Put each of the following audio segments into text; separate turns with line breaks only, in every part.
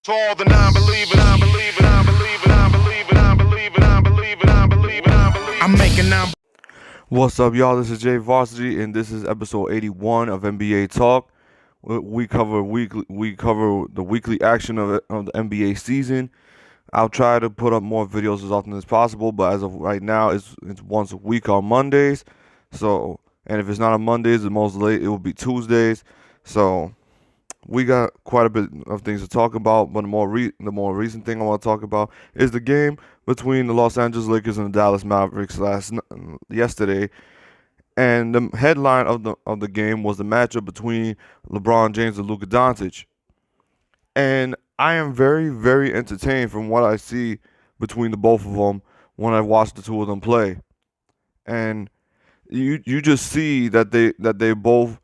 To all the non-believers, I'm making non.
What's up, y'all? This is Jay Varsity, and this is episode 81 of NBA Talk. We cover the weekly action of the NBA season. I'll try to put up more videos as often as possible, but as of right now, it's once a week on Mondays. So, and if it's not on Mondays, the most late it will be Tuesdays. So, we got quite a bit of things to talk about, but the more recent thing I want to talk about is the game between the Los Angeles Lakers and the Dallas Mavericks yesterday. And the headline of the game was the matchup between LeBron James and Luka Doncic. And I am very, very entertained from what I see between the both of them when I watch the two of them play. And you just see that they both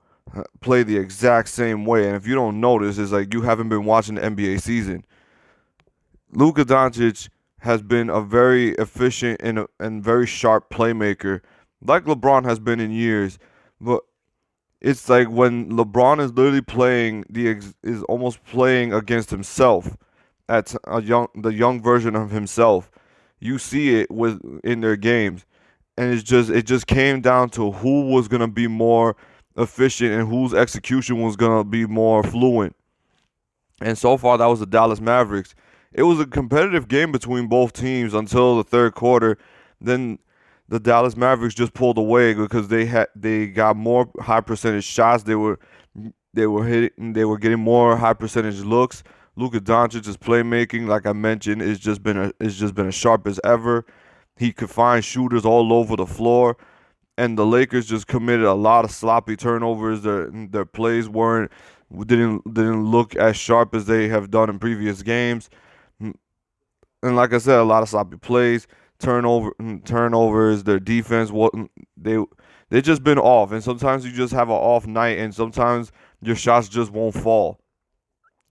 play the exact same way. And if you don't notice, it's like you haven't been watching the NBA season. Luka Doncic has been a very efficient and very sharp playmaker, like LeBron has been in years. But it's like when LeBron is literally playing is almost playing against himself, at the young version of himself. You see it in their games, and it just came down to who was gonna be more efficient and whose execution was gonna be more fluent. And so far, that was the Dallas Mavericks. It was a competitive game between both teams until the third quarter. Then the Dallas Mavericks just pulled away because they got more high percentage shots. They were getting more high percentage looks. Luka Doncic's playmaking, like I mentioned, is just been as sharp as ever. He could find shooters all over the floor, and the Lakers just committed a lot of sloppy turnovers. Their plays didn't look as sharp as they have done in previous games. And like I said, a lot of sloppy plays, turnovers. Their defense, they just been off. And sometimes you just have an off night, and sometimes your shots just won't fall.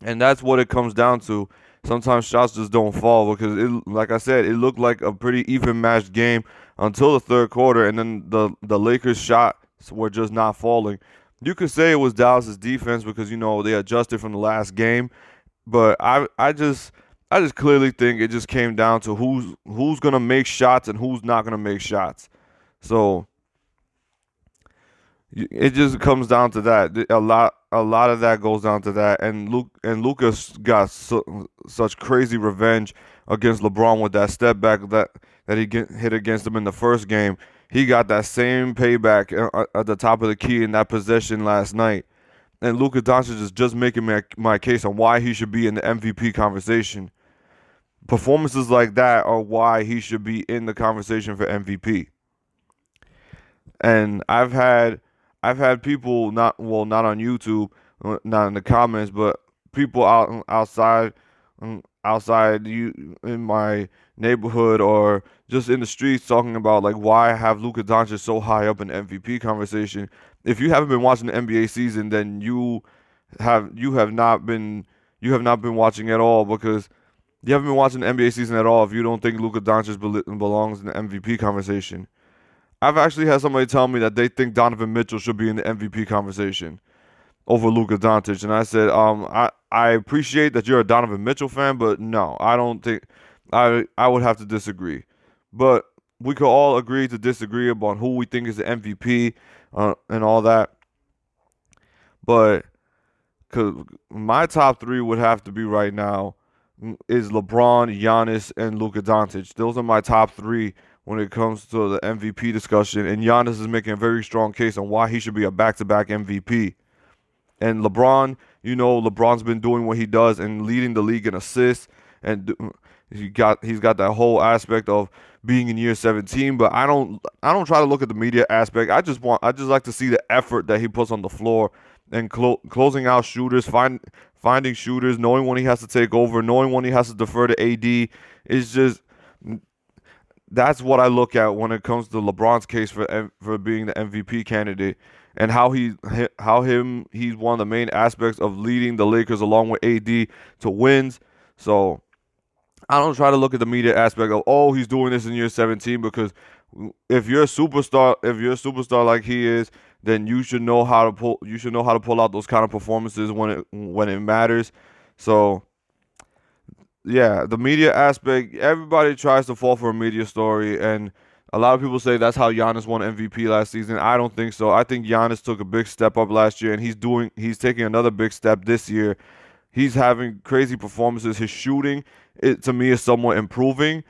And that's what it comes down to. Sometimes shots just don't fall because, like I said, it looked like a pretty even matched game until the third quarter, and then the Lakers' shots were just not falling. You could say it was Dallas' defense because they adjusted from the last game, but I just clearly think it just came down to who's gonna make shots and who's not gonna make shots. So it just comes down to that. A lot of that goes down to that. And Lucas got such crazy revenge against LeBron with that step back that he hit against him in the first game. He got that same payback at the top of the key in that possession last night. And Luka Doncic is just making my case on why he should be in the MVP conversation. Performances like that are why he should be in the conversation for MVP. And I've had people not on YouTube, not in the comments, but people outside in my neighborhood or just in the streets talking about like why have Luka Doncic so high up in the MVP conversation. If you haven't been watching the NBA season, then you have not been watching at all, because you haven't been watching the NBA season at all if you don't think Luka Doncic belongs in the MVP conversation. I've actually had somebody tell me that they think Donovan Mitchell should be in the MVP conversation over Luka Doncic, and I said, I appreciate that you're a Donovan Mitchell fan, but no, I don't think I would have to disagree. But we could all agree to disagree about who we think is the MVP and all that. But cause my top three would have to be right now is LeBron, Giannis, and Luka Doncic. Those are my top three when it comes to the MVP discussion, and Giannis is making a very strong case on why he should be a back-to-back MVP. And LeBron, LeBron's been doing what he does and leading the league in assists, and he's got that whole aspect of being in year 17. But I don't try to look at the media aspect. I just like to see the effort that he puts on the floor and closing out shooters, finding shooters, knowing when he has to take over, knowing when he has to defer to AD. It's just, that's what I look at when it comes to LeBron's case for being the MVP candidate, and how he's one of the main aspects of leading the Lakers along with AD to wins. So I don't try to look at the media aspect of, he's doing this in year 17, because if you're a superstar like he is, then you should know how to pull out those kind of performances when it matters. So yeah, the media aspect, everybody tries to fall for a media story, and a lot of people say that's how Giannis won MVP last season. I don't think so. I think Giannis took a big step up last year, and he's taking another big step this year. He's having crazy performances. His shooting, to me, is somewhat improving.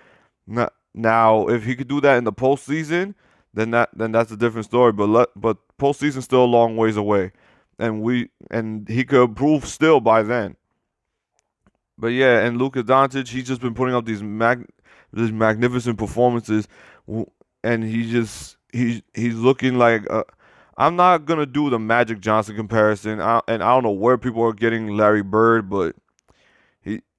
Now, if he could do that in the postseason, then that's a different story. But postseason's still a long ways away, and he could improve still by then. But yeah, and Luka Doncic, he's just been putting up these magnificent performances, and he's looking like. I'm not gonna do the Magic Johnson comparison, and I don't know where people are getting Larry Bird, but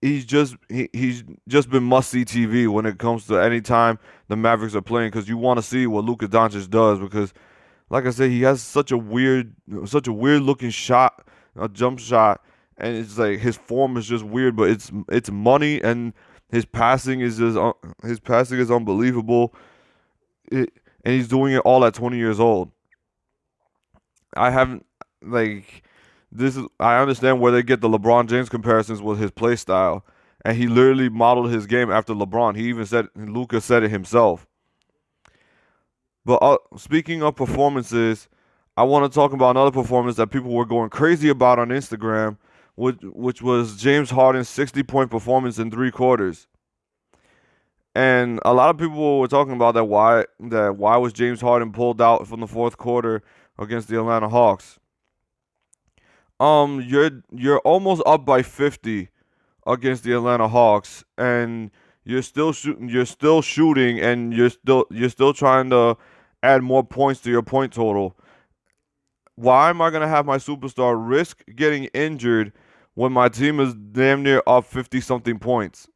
he's just been must see TV when it comes to any time the Mavericks are playing, because you want to see what Luka Doncic does, because like I said, he has such a weird looking shot, a jump shot, and it's like his form is just weird, but it's money, and his passing is unbelievable, and he's doing it all at 20 years old. I haven't like this is I understand where they get the LeBron James comparisons with his play style, and he literally modeled his game after LeBron. He even said Luka said it himself. But speaking of performances, I want to talk about another performance that people were going crazy about on Instagram, which was James Harden's 60-point performance in 3 quarters. And a lot of people were talking about why was James Harden pulled out from the fourth quarter against the Atlanta Hawks. You're almost up by 50 against the Atlanta Hawks, and you're still shooting, and you're still trying to add more points to your point total. Why am I gonna have my superstar risk getting injured when my team is damn near up 50 something points?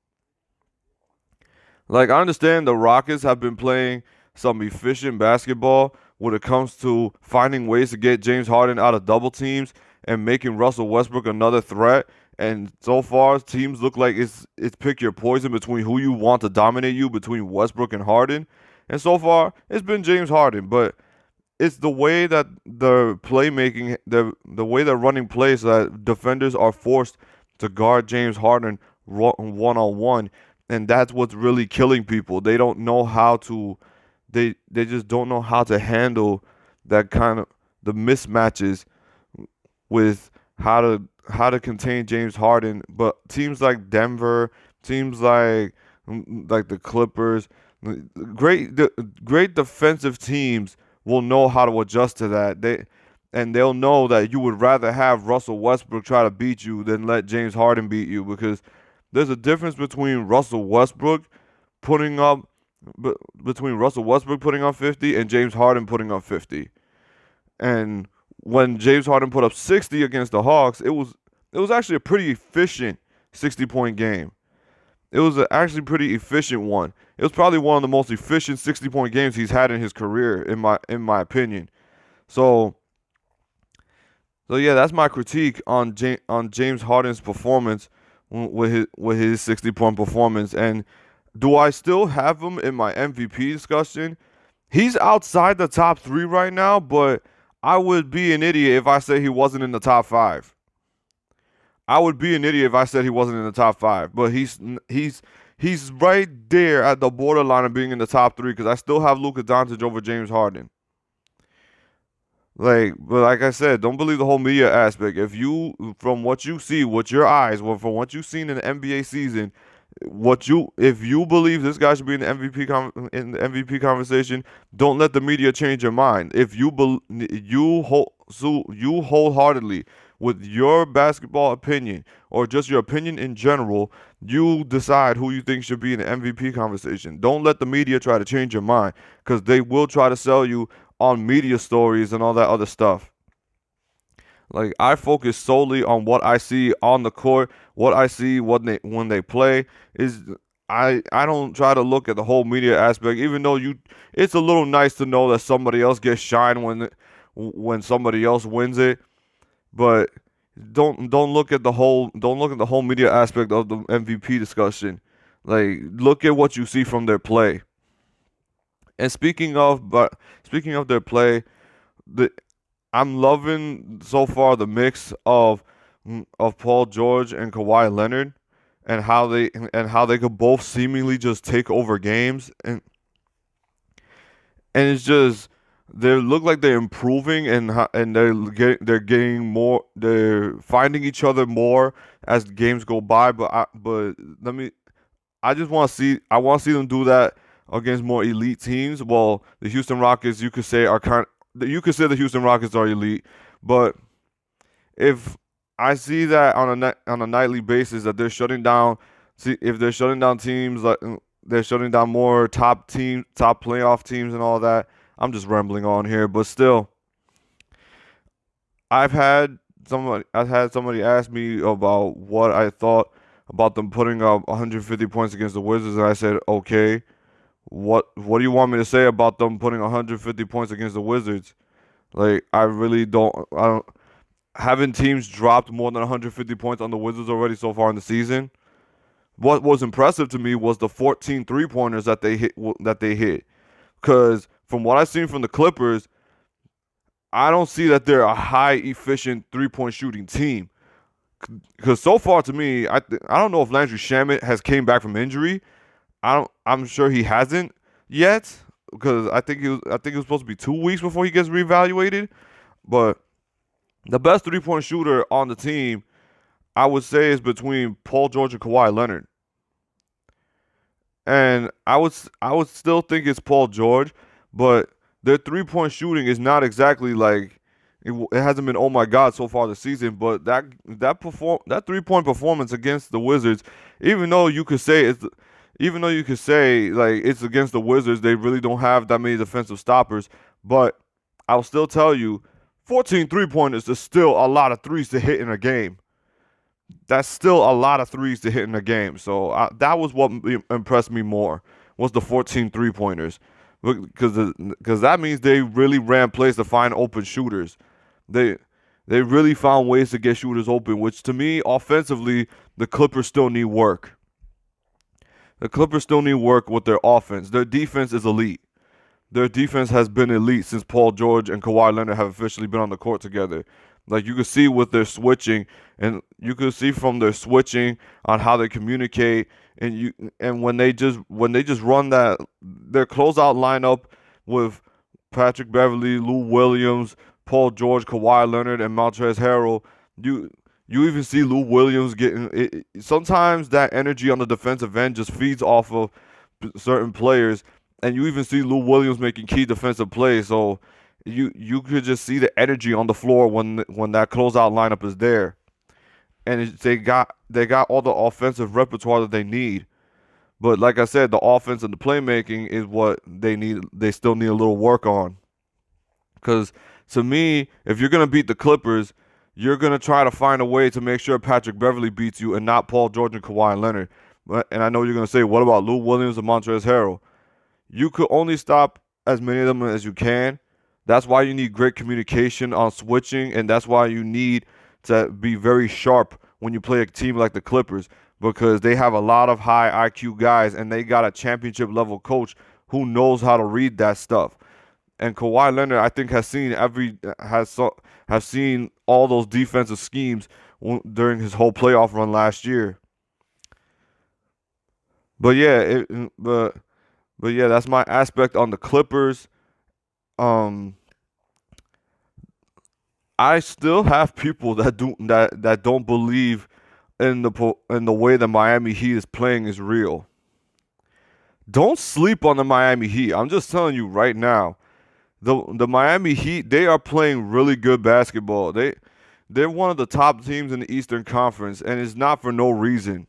Like, I understand the Rockets have been playing some efficient basketball when it comes to finding ways to get James Harden out of double teams and making Russell Westbrook another threat. And so far, teams look like it's pick your poison between who you want to dominate you between Westbrook and Harden. And so far, it's been James Harden, but it's the way that the playmaking, the way they're running plays, that defenders are forced to guard James Harden one on one, and that's what's really killing people. They don't know how to, they just don't know how to handle that kind of the mismatches with how to contain James Harden. But teams like Denver, teams like the Clippers, great defensive teams will know how to adjust to that. They'll know that you would rather have Russell Westbrook try to beat you than let James Harden beat you, because there's a difference putting up between Russell Westbrook putting up 50 and James Harden putting up 50. And when James Harden put up 60 against the Hawks, it was actually a pretty efficient 60-point game. It was actually pretty efficient one. It was probably one of the most efficient 60-point games he's had in his career, in my opinion. So yeah, that's my critique on James Harden's performance with his 60-point performance. And do I still have him in my MVP discussion? He's outside the top 3 right now, but I would be an idiot if I said he wasn't in the top 5. I would be an idiot if I said he wasn't in the top 5, but he's right there at the borderline of being in the top 3, because I still have Luka Doncic over James Harden. But like I said, don't believe the whole media aspect. From what you see, with your eyes, well, from what you've seen in the NBA season, if you believe this guy should be in the MVP conversation, don't let the media change your mind. If you wholeheartedly, with your basketball opinion or just your opinion in general, you decide who you think should be in the MVP conversation. Don't let the media try to change your mind, because they will try to sell you on media stories and all that other stuff. Like, I focus solely on what I see on the court, what I see when they play. I don't try to look at the whole media aspect, even though it's a little nice to know that somebody else gets shine when somebody else wins it. But don't look at the whole media aspect of the MVP discussion. Like, look at what you see from their play. And speaking of their play, I'm loving so far the mix of Paul George and Kawhi Leonard. and how they could both seemingly just take over games, and it's just they look like they're improving, and they're getting more, they're finding each other more as the games go by. But I just want to see them do that against more elite teams. Well, the Houston Rockets, you could say the Houston Rockets are elite, but if I see that on a nightly basis that they're shutting down, see if they're shutting down teams, like they're shutting down more top playoff teams and all that. I'm just rambling on here, but still, I've had somebody ask me about what I thought about them putting up 150 points against the Wizards, and I said, okay, what do you want me to say about them putting 150 points against the Wizards? Like, I don't having teams dropped more than 150 points on the Wizards already so far in the season. What was impressive to me was the 14 three-pointers that they hit. Because from what I've seen from the Clippers, I don't see that they're a high efficient three-point shooting team. Because so far to me, I don't know if Landry Shamet has came back from injury. I'm sure he hasn't yet, because I think it was supposed to be 2 weeks before he gets reevaluated. But the best three-point shooter on the team, I would say, is between Paul George and Kawhi Leonard. And I would still think it's Paul George, but their three-point shooting is not exactly like it hasn't been, oh my God, so far this season. But that three-point performance against the Wizards, even though you could say like it's against the Wizards, they really don't have that many defensive stoppers. But I'll still tell you, 14 three-pointers is still a lot of threes to hit in a game. That's still a lot of threes to hit in a game. So that was what impressed me more, was the 14 three-pointers. Because that means they really ran plays to find open shooters. They really found ways to get shooters open, which to me, offensively, the Clippers still need work. The Clippers still need work with their offense. Their defense is elite. Their defense has been elite since Paul George and Kawhi Leonard have officially been on the court together. Like, you can see with their switching, and you can see from their switching on how they communicate, and when they just run their closeout lineup with Patrick Beverley, Lou Williams, Paul George, Kawhi Leonard, and Montrezl Harrell, you even see Lou Williams getting it. Sometimes that energy on the defensive end just feeds off of certain players, and you even see Lou Williams making key defensive plays. So you could just see the energy on the floor when that closeout lineup is there, and they got all the offensive repertoire that they need. But like I said, the offense and the playmaking is what they need. They still need a little work on. Because to me, if you're gonna beat the Clippers, you're gonna try to find a way to make sure Patrick Beverley beats you and not Paul George and Kawhi Leonard. And I know you're gonna say, what about Lou Williams and Montrezl Harrell? You could only stop as many of them as you can. That's why you need great communication on switching, and that's why you need to be very sharp when you play a team like the Clippers, because they have a lot of high IQ guys, and they got a championship level coach who knows how to read that stuff. And Kawhi Leonard, I think, has seen all those defensive schemes during his whole playoff run last year. But yeah, but yeah, that's my aspect on the Clippers. Um, I still have people that don't believe in the way the Miami Heat is playing is real. Don't sleep on the Miami Heat. I'm just telling you right now. The Miami Heat, they are playing really good basketball. They're one of the top teams in the Eastern Conference, and it's not for no reason.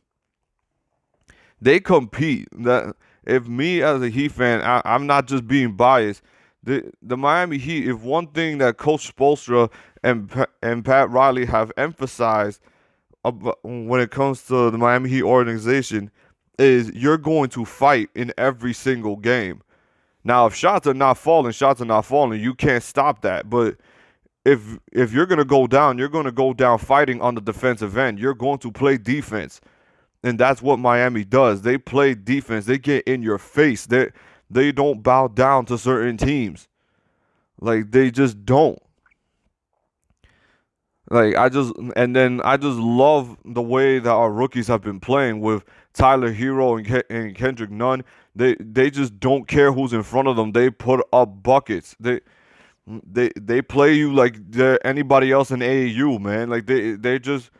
They compete. That if me as a Heat fan, I'm not just being biased. The Miami Heat, if one thing that Coach Spoelstra and Pat Riley have emphasized when it comes to the Miami Heat organization, is you're going to fight in every single game. Now, if shots are not falling, you can't stop that. But if you're going to go down, you're going to go down fighting on the defensive end. You're going to play defense. And that's what Miami does. They play defense. They get in your face. They don't bow down to certain teams. Like, they just don't. Like I just love the way that our rookies have been playing with Tyler Hero and Kendrick Nunn. They just don't care who's in front of them. They put up buckets. They play you like they're anybody else in AAU, man. Like they just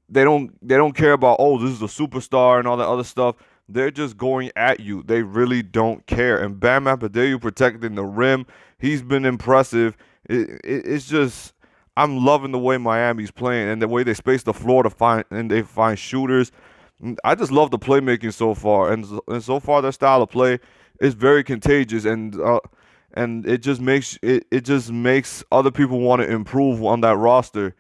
they don't care about, oh, this is a superstar and all that other stuff. They're just going at you. They really don't care. And Bam Adebayo protecting the rim, he's been impressive. It's just I'm loving the way Miami's playing and the way they space the floor they find shooters. I just love the playmaking so far, and so far their style of play is very contagious, and it just makes other people want to improve on that roster.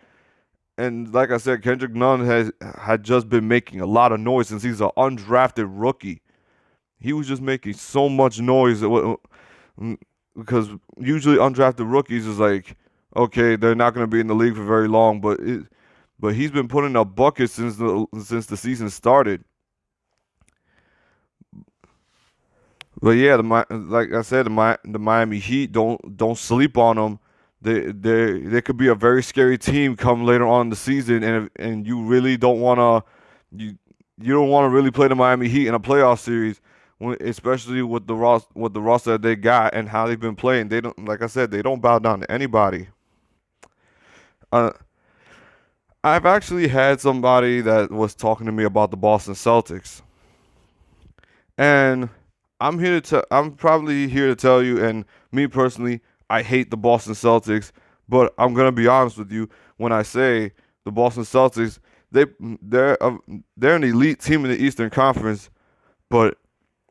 And like I said, Kendrick Nunn had just been making a lot of noise since he's an undrafted rookie. He was just making so much noise because usually undrafted rookies is like, okay, they're not going to be in the league for very long, but he's been putting up buckets since the season started. But yeah, like I said, the Miami Heat don't sleep on them. They could be a very scary team come later on in the season, and you really don't wanna you don't want to really play the Miami Heat in a playoff series, especially with the roster that they got and how they've been playing. They don't, like I said, they don't bow down to anybody. Uh, I've actually had somebody that was talking to me about the Boston Celtics, and I'm probably here to tell you, and me personally, I hate the Boston Celtics, but I'm gonna be honest with you when I say the Boston Celtics, they they're an elite team in the Eastern Conference, but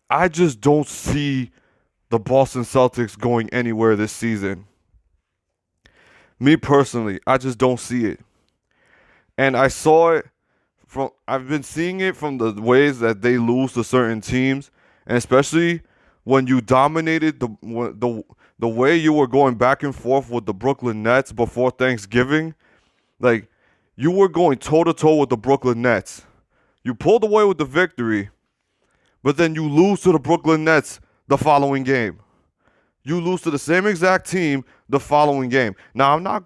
I just don't see the Boston Celtics going anywhere this season. Me personally, I just don't see it. And I've been seeing it from the ways that they lose to certain teams, and especially when you dominated the way you were going back and forth with the Brooklyn Nets before Thanksgiving. Like, you were going toe to toe with the Brooklyn Nets. You pulled away with the victory, but then you lose to the Brooklyn Nets the following game. You lose to the same exact team the following game. Now, I'm not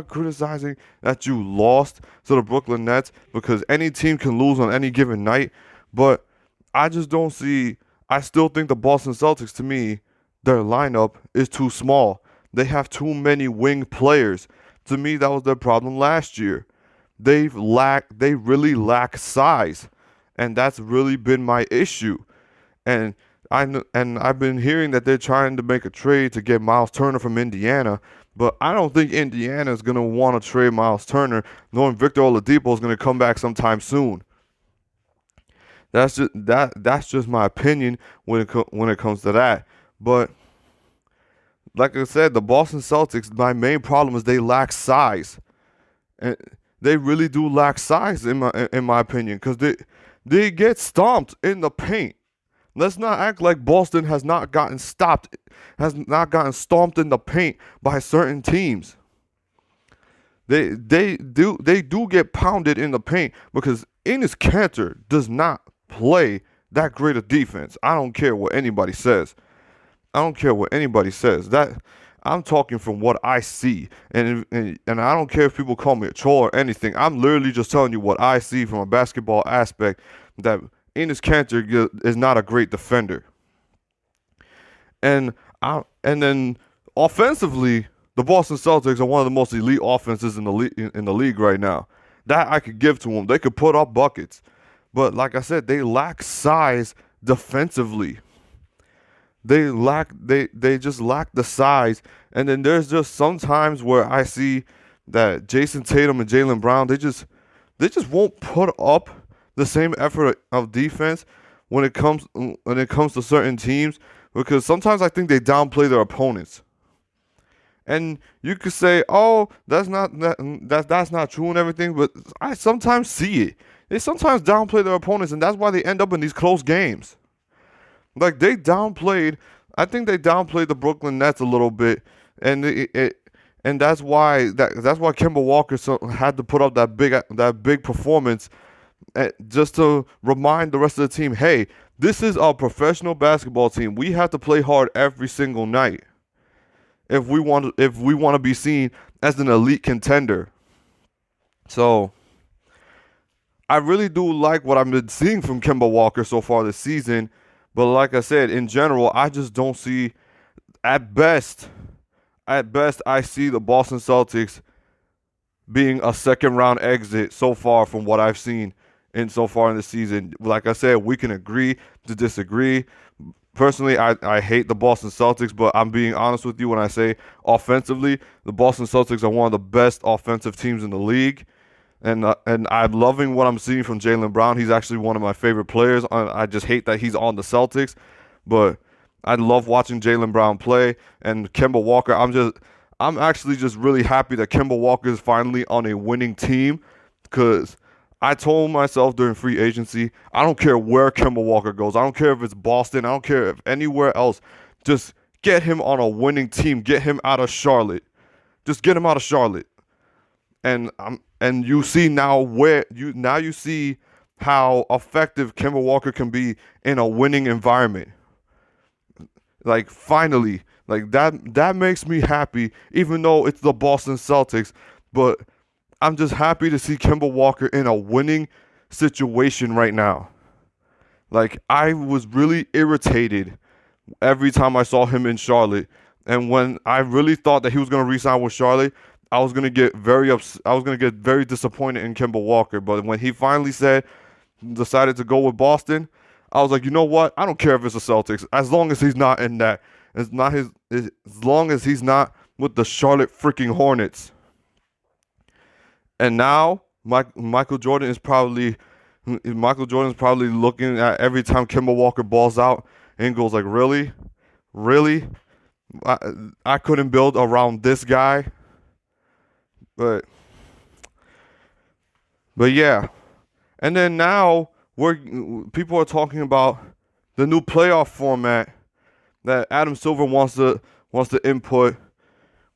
criticizing that you lost to the Brooklyn Nets, because any team can lose on any given night, but I just don't see. I still think the Boston Celtics, to me, their lineup is too small. They have too many wing players. To me, that was their problem last year. They really lack size, and that's really been my issue. And I've been hearing that they're trying to make a trade to get Miles Turner from Indiana, but I don't think Indiana is going to want to trade Miles Turner, knowing Victor Oladipo is going to come back sometime soon. That's just my opinion when it comes to that. But like I said, the Boston Celtics, my main problem is they lack size, and they really do lack size in my opinion, because they get stomped in the paint. Let's not act like Boston has not gotten stomped in the paint by certain teams. They do get pounded in the paint, because Enes Kanter does not play that great a defense. I don't care what anybody says. That I'm talking from what I see, and I don't care if people call me a troll or anything. I'm literally just telling you what I see from a basketball aspect, that Enes Kanter is not a great defender. And then offensively, the Boston Celtics are one of the most elite offenses in the league right now. That I could give to them. They could put up buckets, but like I said, they lack size defensively. They just lack the size. And then there's just some times where I see that Jason Tatum and Jaylen Brown, they just won't put up the same effort of defense when it comes to certain teams, because sometimes I think they downplay their opponents. And you could say, "Oh, that's not true and everything," but I sometimes see it. They sometimes downplay their opponents, and that's why they end up in these close games. Like, I think they downplayed the Brooklyn Nets a little bit, and that's why Kemba Walker had to put up that big performance, just to remind the rest of the team, hey, this is a professional basketball team. We have to play hard every single night if we want to be seen as an elite contender. So I really do like what I've been seeing from Kemba Walker so far this season. But like I said, in general, I just don't see at best, I see the Boston Celtics being a second round exit so far from what I've seen in so far in the season. Like I said, we can agree to disagree. Personally, I hate the Boston Celtics, but I'm being honest with you when I say offensively, the Boston Celtics are one of the best offensive teams in the league. And I'm loving what I'm seeing from Jaylen Brown. He's actually one of my favorite players. I just hate that he's on the Celtics, but I love watching Jaylen Brown play. And Kemba Walker, I'm actually just really happy that Kemba Walker is finally on a winning team, because I told myself during free agency, I don't care where Kemba Walker goes. I don't care if it's Boston. I don't care if anywhere else. Just get him on a winning team. Get him out of Charlotte. Just get him out of Charlotte. And you see now you see how effective Kemba Walker can be in a winning environment. Like finally, like that makes me happy, even though it's the Boston Celtics. But I'm just happy to see Kemba Walker in a winning situation right now. Like I was really irritated every time I saw him in Charlotte, and when I really thought that he was going to re-sign with Charlotte, I was going to get very disappointed in Kemba Walker. But when he finally decided to go with Boston, I was like, you know what? I don't care if it's the Celtics, as long as he's not in that. As long as he's not with the Charlotte freaking Hornets. And now Michael Jordan is probably looking at every time Kemba Walker balls out and goes like, really, really, I couldn't build around this guy. But yeah. And then now people are talking about the new playoff format that Adam Silver wants to input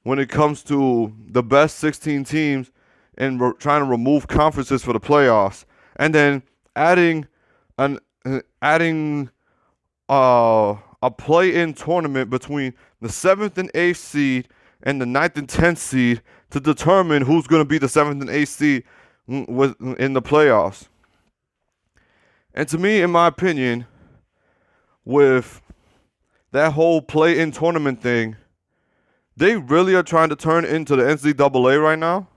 when it comes to the best 16 teams and trying to remove conferences for the playoffs, and then adding a play-in tournament between the 7th and 8th seed and the 9th and 10th seed to determine who's going to be the 7th and 8th seed in the playoffs. And to me, in my opinion, with that whole play-in tournament thing, they really are trying to turn into the NCAA right now.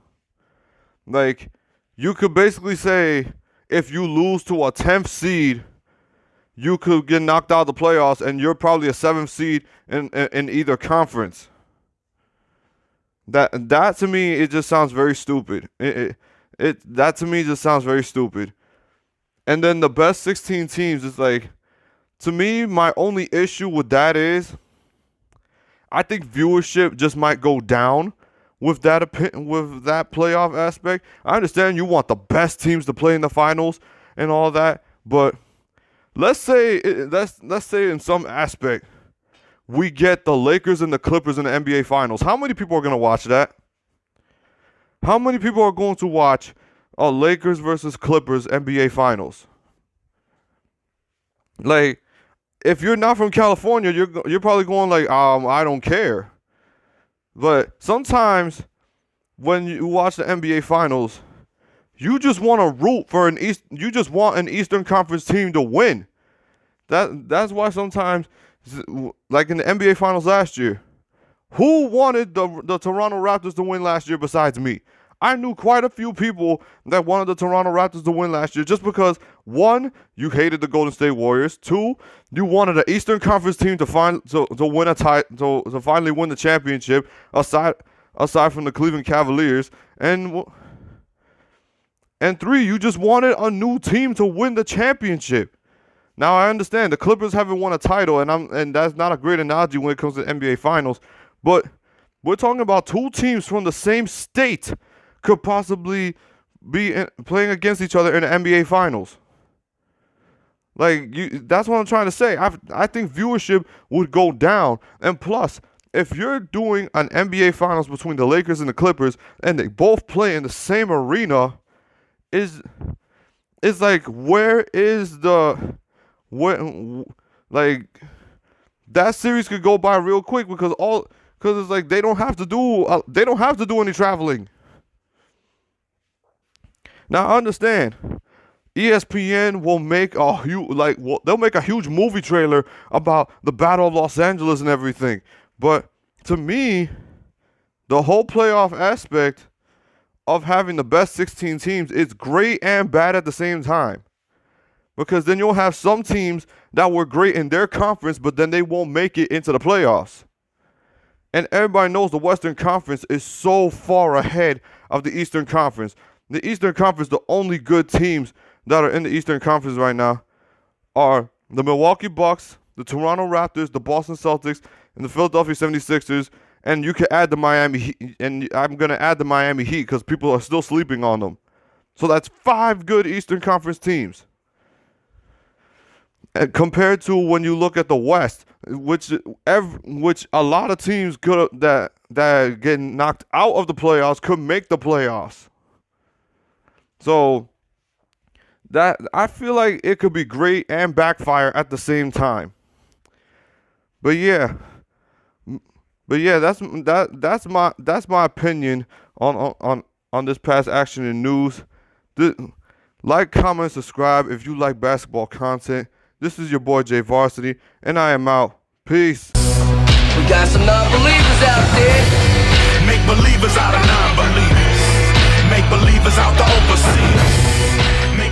Like, you could basically say if you lose to a 10th seed, you could get knocked out of the playoffs, and you're probably a 7th seed in either conference. That to me, it just sounds very stupid. That to me just sounds very stupid. And then the best 16 teams is like, to me, my only issue with that is I think viewership just might go down with that playoff aspect. I understand you want the best teams to play in the finals and all that, but let's say in some aspect we get the Lakers and the Clippers in the NBA Finals. How many people are going to watch that? How many people are going to watch a Lakers versus Clippers NBA Finals? Like, if you're not from California, you're probably going like, I don't care. But sometimes when you watch the NBA Finals, you just want to root for you just want an Eastern Conference team to win. That's why sometimes, like in the NBA Finals last year, who wanted the Toronto Raptors to win last year besides me? I knew quite a few people that wanted the Toronto Raptors to win last year just because, one, you hated the Golden State Warriors. Two, you wanted an Eastern Conference team to win to finally win the championship aside from the Cleveland Cavaliers. And three, you just wanted a new team to win the championship. Now I understand the Clippers haven't won a title, and that's not a great analogy when it comes to NBA Finals, but we're talking about two teams from the same state could possibly be playing against each other in the NBA Finals. Like, that's what I'm trying to say. I think viewership would go down. And plus, if you're doing an NBA Finals between the Lakers and the Clippers, and they both play in the same arena, is like, like, that series could go by real quick because it's like they don't have to do any traveling. Now I understand. ESPN will make they'll make a huge movie trailer about the Battle of Los Angeles and everything. But to me, the whole playoff aspect of having the best 16 teams is great and bad at the same time. Because then you'll have some teams that were great in their conference, but then they won't make it into the playoffs. And everybody knows the Western Conference is so far ahead of the Eastern Conference. The Eastern Conference, the only good teams that are in the Eastern Conference right now are the Milwaukee Bucks, the Toronto Raptors, the Boston Celtics, and the Philadelphia 76ers. And you can add the Miami Heat, and I'm going to add the Miami Heat because people are still sleeping on them. So that's 5 good Eastern Conference teams. And compared to when you look at the West, which a lot of teams could that get knocked out of the playoffs could make the playoffs. So that I feel like it could be great and backfire at the same time. But yeah, that's my opinion on this past action and news. Like, comment, subscribe if you like basketball content. This is your boy Jay Varsity, and I am out. Peace.
We got some non-believers out there.
Make believers out of non-believers. Make believers out the